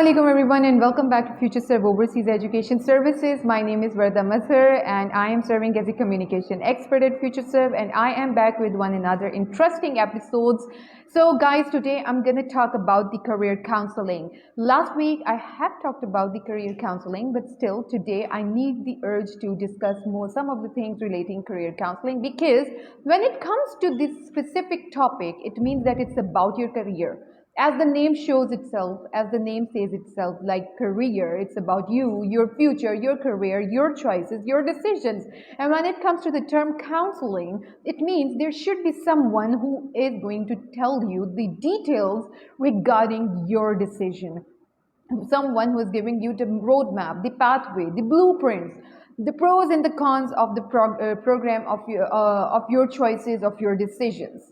alaikum everyone and welcome back to FutureServe Overseas Education Services. My name is Varda Mazhar and I am serving as a communication expert at FutureServe, and I am back with one another interesting episodes. So guys, today I'm going to talk about the career counseling. Last week I have talked about the career counseling, but still today I need the urge to discuss more some of the things relating career counseling, because when it comes to this specific topic, it means that it's about your career. As the name shows itself, as the name says itself, like career, it's about you, your future, your career, your choices, your decisions. And when it comes to the term counseling, it means there should be someone who is going to tell you the details regarding your decision. Someone who is giving you the roadmap, the pathway, the blueprints, the pros and the cons of the program of your choices, of your decisions.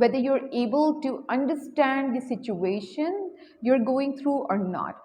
whether you're able to understand the situation you're going through or not.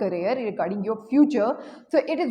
career, regarding your future, so it is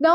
Now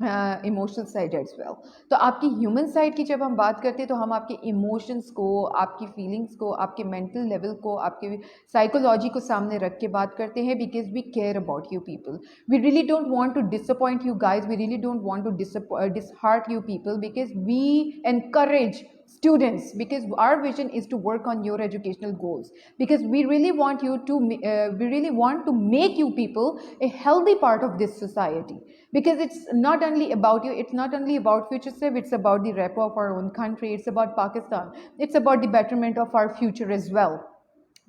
emotional side as well. تو آپ کی human side کی جب ہم بات کرتے ہیں تو ہم آپ کے ایموشنس کو, آپ کی فیلنگس کو, آپ کے مینٹل لیول کو, آپ کے سائیکولوجی کو سامنے رکھ کے بات کرتے ہیں, because we care about you people. We really don't want to disappoint you guys, we really don't want to dishearten you people, because we encourage students, because our vision is to work on your educational goals, because we really want you to we really want to make you people a healthy part of this society, because it's not only about you, it's not only about FutureServe, it's about the repo of our own country, it's about Pakistan, it's about the betterment of our future as well.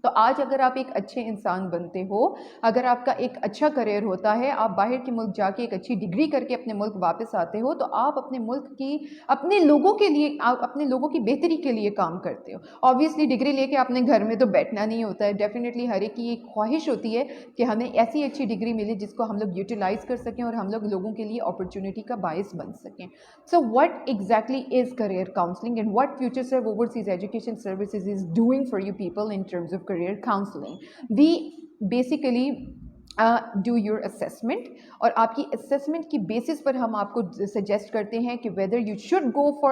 تو آج اگر آپ ایک اچھے انسان بنتے ہو, اگر آپ کا ایک اچھا کریئر ہوتا ہے, آپ باہر کے ملک جا کے ایک اچھی ڈگری کر کے اپنے ملک واپس آتے ہو, تو آپ اپنے ملک کی, اپنے لوگوں کے لیے, آپ اپنے لوگوں کی بہتری کے لیے کام کرتے ہو. آبویسلی ڈگری لے کے اپنے گھر میں تو بیٹھنا نہیں ہوتا ہے, ڈیفینیٹلی ہر ایک کی ایک خواہش ہوتی ہے کہ ہمیں ایسی اچھی ڈگری ملے جس کو ہم لوگ یوٹیلائز کر سکیں اور ہم لوگ لوگوں کے لیے اپرچونیٹی کا باعث بن سکیں. سو what exactly is career counseling and what FutureServe Overseas Education Services is doing for you people in terms of career counseling? We basically do your assessment, اور آپ کی assessment کی basis پر ہم آپ کو suggest کرتے ہیں کہ whether you should go for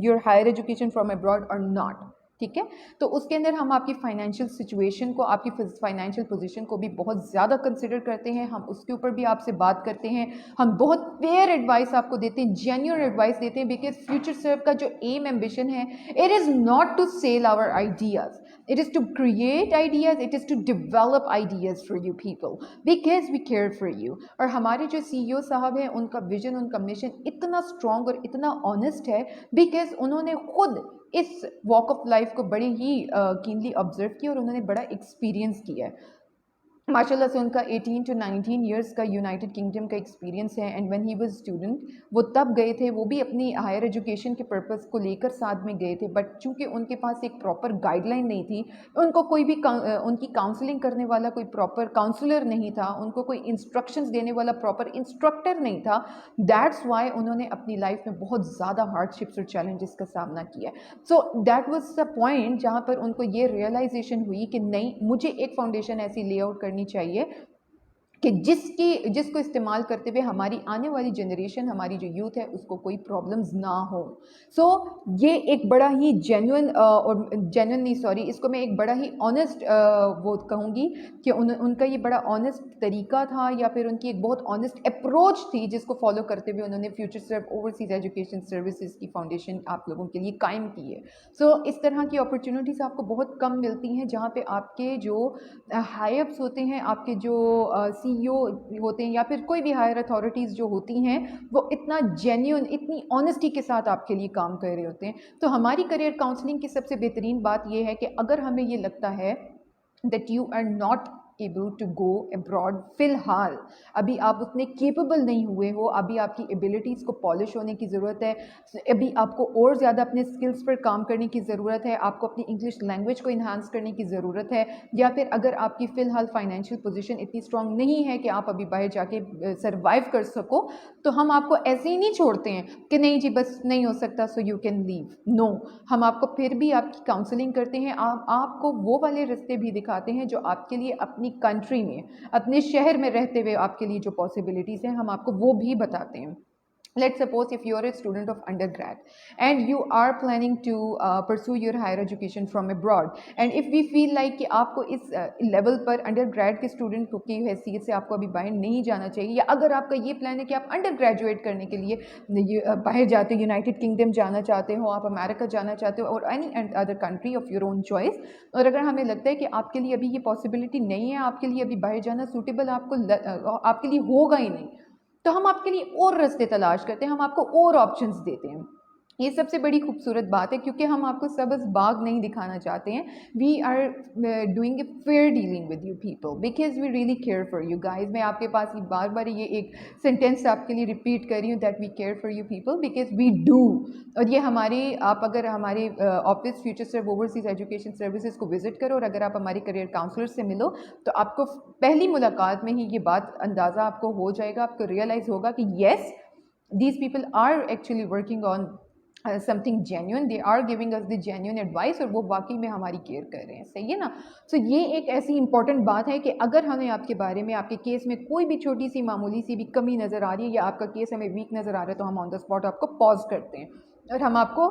your higher education from abroad or not. ٹھیک ہے, تو اس کے اندر ہم آپ کی فائنینشیل سچویشن کو, آپ کی فائنینشیل پوزیشن کو بھی بہت زیادہ کنسیڈر کرتے ہیں, ہم اس کے اوپر بھی آپ سے بات کرتے ہیں, ہم بہت فیئر ایڈوائس آپ کو دیتے ہیں, جینیون ایڈوائس دیتے ہیں, بیکاز FutureServe کا جو ایم ایمبیشن ہے, it is not to sell our ideas, it is to create ideas, it is to develop ideas for you people, because we care for you. اور ہمارے جو CEO صاحب ہیں, ان کا ویژن, ان کا مشن اتنا اسٹرانگ اور اتنا آنیسٹ ہے, بیکاز انہوں نے خود اس واک آف لائف کو بڑے ہی کینلی آبزرو کیا, اور انہوں نے بڑا ایکسپیرینس کیا ہے. ماشاء اللہ سے ان کا 18 to 19 ایئرس کا یونائٹڈ کنگڈم کا ایکسپیرینس ہے. And when he was student, وہ تب گئے تھے, وہ بھی اپنی ہائر ایجوکیشن کے پرپز کو لے کر ساتھ میں گئے تھے, بٹ چونکہ ان کے پاس ایک پراپر گائیڈ لائن نہیں تھی, ان کو کوئی بھی ان کی کاؤنسلنگ کرنے والا کوئی پراپر کاؤنسلر نہیں تھا, ان کو کوئی انسٹرکشنز دینے والا پراپر انسٹرکٹر نہیں تھا. دیٹس وائی انہوں نے اپنی لائف میں بہت زیادہ ہارڈ شپس اور چیلنجز کا سامنا کیا. So that was the point جہاں پر ان کو یہ ریئلائزیشن ہوئی کہ نہیں, مجھے ایک فاؤنڈیشن ایسی لے آؤٹ کرنی چاہیے کہ جس کو استعمال کرتے ہوئے ہماری آنے والی جنریشن, ہماری جو یوتھ ہے, اس کو کوئی پرابلمز نہ ہوں. سو یہ ایک بڑا ہی اس کو میں ایک بڑا ہی آنیسٹ وہ کہوں گی کہ ان کا یہ بڑا آنیسٹ طریقہ تھا, یا پھر ان کی ایک بہت آنیسٹ اپروچ تھی, جس کو فالو کرتے ہوئے انہوں نے FutureServe Overseas Education Services کی فاؤنڈیشن آپ لوگوں کے لیے قائم کی ہے. سو اس طرح کی اپرچونیٹیز آپ کو بہت کم ملتی ہیں, جہاں پہ آپ کے جو ہائی اپس ہوتے ہیں, آپ کے جو CEO ہوتے ہیں, یا پھر کوئی بھی ہائر اتھارٹیز جو ہوتی ہیں, وہ اتنا جینیون, اتنی آنیسٹی کے ساتھ آپ کے لیے کام کر رہے ہوتے ہیں. تو ہماری کریئر کاؤنسلنگ کی سب سے بہترین بات یہ ہے کہ اگر ہمیں یہ لگتا ہے that you are not able to go abroad, فی الحال ابھی آپ اتنے کیپیبل نہیں ہوئے ہو, ابھی آپ کی ایبلٹیز کو پالش ہونے کی ضرورت ہے, ابھی آپ کو اور زیادہ اپنے اسکلس پر کام کرنے کی ضرورت ہے, آپ کو اپنی انگلش لینگویج کو انہانس کرنے کی ضرورت ہے, یا پھر اگر آپ کی فی الحال فائنینشیل پوزیشن اتنی اسٹرانگ نہیں ہے کہ آپ ابھی باہر جا کے سروائیو کر سکو, تو ہم آپ کو ایسے ہی نہیں چھوڑتے ہیں کہ نہیں جی بس نہیں ہو سکتا سو یو کین لیو. نو, ہم آپ کو پھر بھی آپ کی کاؤنسلنگ کرتے ہیں, آپ کو وہ والے رستے بھی دکھاتے ہیں جو آپ کے لیے اپنی کنٹری میں, اپنے شہر میں رہتے ہوئے آپ کے لیے جو پاسبلٹیز ہیں, ہم آپ کو وہ بھی بتاتے ہیں. Let's suppose if you are a student of undergrad and you are planning to pursue your higher education from abroad, and if we feel like کہ آپ کو اس لیول پر undergrad کے اسٹوڈنٹ کی حیثیت سے آپ کو ابھی باہر نہیں جانا چاہیے, یا اگر آپ کا یہ پلان ہے کہ آپ انڈر گریجویٹ کرنے کے لیے باہر جاتے ہو, یونائٹڈ کنگڈم جانا چاہتے ہو, آپ امریکہ جانا چاہتے ہو, اور any other country of your own choice, اور اگر ہمیں لگتا ہے کہ آپ کے لیے ابھی یہ پاسبلٹی نہیں ہے, آپ کے لیے ابھی باہر جانا سوٹیبل آپ کے لیے ہوگا ہی نہیں, تو ہم آپ کے لیے اور رستے تلاش کرتے ہیں, ہم آپ کو اور آپشنز دیتے ہیں. یہ سب سے بڑی خوبصورت بات ہے, کیونکہ ہم آپ کو سبز باغ نہیں دکھانا چاہتے ہیں. We are doing a fair dealing with you people, because we really care for you guys. میں آپ کے پاس بار بار یہ ایک سینٹینس آپ کے لیے ریپیٹ کر رہی ہوں, that we care for you people because we do. اور یہ ہماری, آپ اگر ہمارے office FutureServe overseas education services کو وزٹ کرو, اور اگر آپ ہماری کریئر کاؤنسلر سے ملو, تو آپ کو پہلی ملاقات میں ہی یہ بات اندازہ آپ کو ہو جائے گا, آپ کو ریئلائز ہوگا کہ yes, these people are actually working on something genuine, they are giving us the genuine advice, اور وہ واقعی میں ہماری کیئر کر رہے ہیں, صحیح ہے نا. سو یہ ایک ایسی امپورٹنٹ بات ہے کہ اگر ہمیں آپ کے بارے میں آپ کے کیس میں کوئی بھی چھوٹی سی معمولی سی بھی کمی نظر آ رہی ہے یا آپ کا کیس ہمیں ویک نظر آ رہا ہے تو ہم آن دا اسپاٹ آپ کو پاز کرتے ہیں اور ہم آپ کو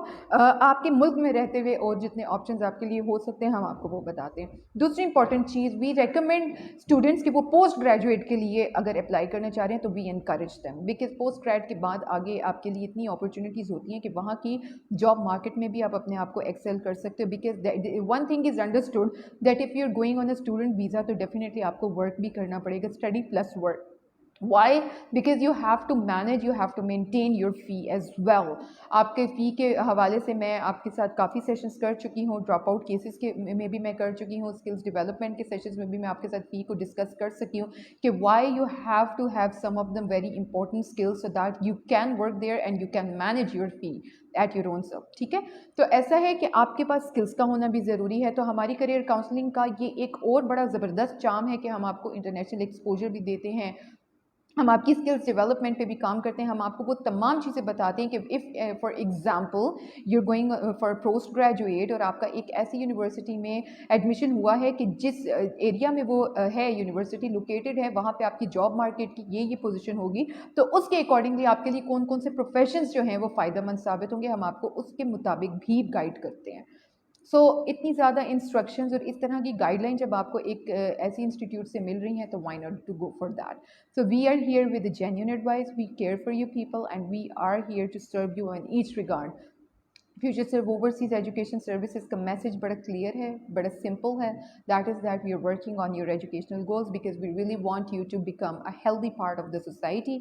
آپ کے ملک میں رہتے ہوئے اور جتنے آپشنز آپ کے لیے ہو سکتے ہیں ہم آپ کو وہ بتاتے ہیں. دوسری امپورٹنٹ چیز, وی ریکمینڈ اسٹوڈنٹس کہ وہ پوسٹ گریجویٹ کے لیے اگر اپلائی کرنا چاہ رہے ہیں تو we encourage them, because post grad کے بعد آگے آپ کے لیے اتنی اپرچونیٹیز ہوتی ہیں کہ وہاں کی جاب مارکیٹ میں بھی آپ اپنے آپ کو ایکسل کر سکتے ہو. Because one thing is understood that if you are going on a student visa تو ڈیفینیٹلی آپ کو ورک بھی کرنا پڑے گا, study plus work. Why? Because you have to manage, you have to maintain your fee as well. آپ کے فی کے حوالے سے میں آپ کے ساتھ کافی سیشنز کر چکی ہوں, ڈراپ آؤٹ کیسز کے میں بھی میں کر چکی ہوں, اسکلز ڈیولپمنٹ کے سیشنز میں بھی میں آپ کے ساتھ فی کو ڈسکس کر سکی ہوں کہ why you have to have some of them very important skills so that you can work there and you can manage your fee at your own self. ٹھیک ہے, تو ایسا ہے کہ آپ کے پاس اسکلس کا ہونا بھی ضروری ہے. تو ہماری کریئر کاؤنسلنگ کا یہ ایک اور بڑا زبردست چام ہے کہ ہم آپ کو انٹرنیشنل ایکسپوجر بھی دیتے ہیں, ہم آپ کی اسکلس ڈیولپمنٹ پہ بھی کام کرتے ہیں, ہم آپ کو وہ تمام چیزیں بتاتے ہیں کہ if for example you going for post graduate اور آپ کا ایک ایسی یونیورسٹی میں ایڈمیشن ہوا ہے کہ جس ایریا میں وہ ہے یونیورسٹی لوکیٹڈ ہے وہاں پہ آپ کی جاب مارکیٹ کی یہ پوزیشن ہوگی, تو اس کے اکارڈنگلی آپ کے لیے کون کون سے پروفیشنز جو ہیں وہ فائدہ مند ثابت ہوں گے, ہم آپ کو اس کے مطابق بھی گائیڈ کرتے ہیں. سو اتنی زیادہ انسٹرکشنز اور اس طرح کی گائیڈ لائن جب آپ کو ایک ایسی انسٹیٹیوٹ سے مل رہی ہیں تو why not to go for that. So we are here with a genuine advice, we care for you people and we are here to serve you in each regard. Future serve overseas education services کا message بڑا clear ہے, بڑا simple ہے, that is that we are working on your educational goals because we really want you to become a healthy part of the society.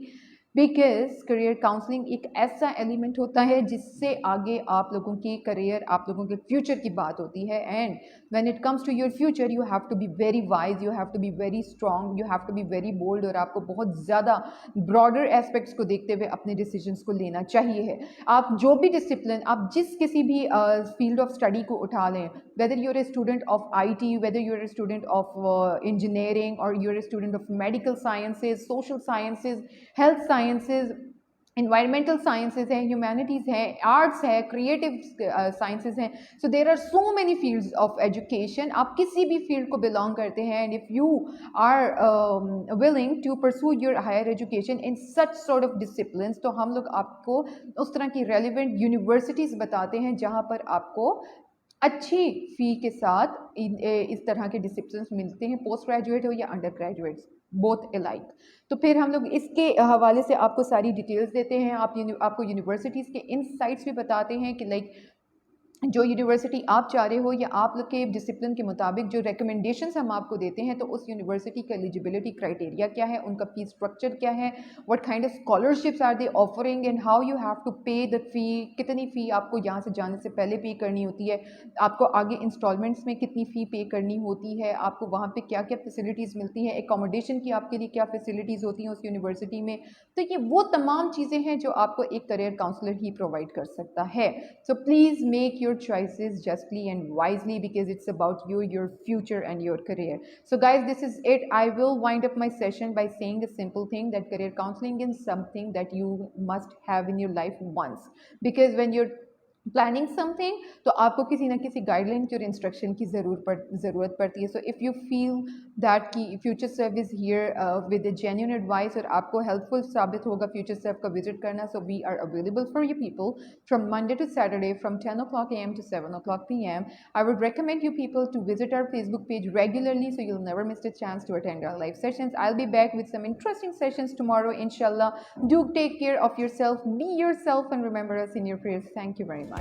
Because career counselling ایک ایسا element ہوتا ہے جس سے آگے آپ لوگوں کی کریئر, آپ لوگوں کے فیوچر کی بات ہوتی ہے. And when it comes to your future you have to be very wise, you have to be very strong, you have to be very bold, اور آپ کو بہت زیادہ براڈر ایسپیکٹس کو دیکھتے ہوئے اپنے ڈیسیجنس کو لینا چاہیے ہے. آپ جو بھی ڈسپلن, آپ جس کسی بھی فیلڈ آف اسٹڈی کو اٹھا لیں, whether you're a student of IT, whether you're a student of engineering, or you're a student of medical sciences, social sciences, health sciences, environmental sciences ہیں, humanities ہیں, arts ہے, creative sciences ہیں. So there are so many fields of education. آپ کسی بھی field کو belong کرتے ہیں, and if you are willing to pursue your higher education in such sort of disciplines, تو ہم لوگ آپ کو اس طرح کی relevant universities بتاتے ہیں جہاں پر آپ کو اچھی فی کے ساتھ اس طرح کے ڈسپلنس ملتے ہیں, پوسٹ گریجویٹ ہو یا انڈر گریجویٹس, بوتھ الائک. تو پھر ہم لوگ اس کے حوالے سے آپ کو ساری ڈیٹیلز دیتے ہیں, آپ کو یونیورسٹیز کے انسائٹس بھی بتاتے ہیں کہ لائک جو یونیورسٹی آپ چاہ رہے ہو یا آپ لوگ کے ڈسپلن کے مطابق جو ریکمنڈیشنز ہم آپ کو دیتے ہیں تو اس یونیورسٹی کا ایلیجیبلٹی کرائٹیریا کیا ہے, ان کا فی اسٹرکچر کیا ہے, what kind of scholarships are they offering, and how you have to pay the fee, کتنی فی آپ کو یہاں سے جانے سے پہلے پے کرنی ہوتی ہے, آپ کو آگے انسٹالمنٹس میں کتنی فی پے کرنی ہوتی ہے, آپ کو وہاں پہ کیا کیا فیسلٹیز ملتی ہیں, اکاموڈیشن کی آپ کے لیے کیا فیسلٹیز ہوتی ہیں اس یونیورسٹی میں. تو یہ وہ تمام چیزیں ہیں جو آپ کو ایک کریئر کاؤنسلر ہی پرووائڈ کر سکتا ہے. So please make your choices justly and wisely because it's about you, your future and your career. So guys, this is it. I will wind up my session by saying a simple thing that career counseling is something that you must have in your life once, because when you're planning some thing تو آپ کو کسی نہ کسی guide line کی اور instruction کی ضرورت پڑتی ہے. So if you feel that key future serve is here with a genuine advice اور آپ کو ہیلپ فل ثابت ہوگا فیوچر سرو کا وزٹ کرنا, so we are available for you people from Monday to Saturday from 10 o'clock AM to 7 o'clock PM. I would recommend you people to visit our Facebook page regularly so you'll never miss a chance to attend our live sessions. I'll be back with some interesting sessions tomorrow, inshallah. Do take care of yourself, be yourself, and remember us in your prayers. Thank you very much.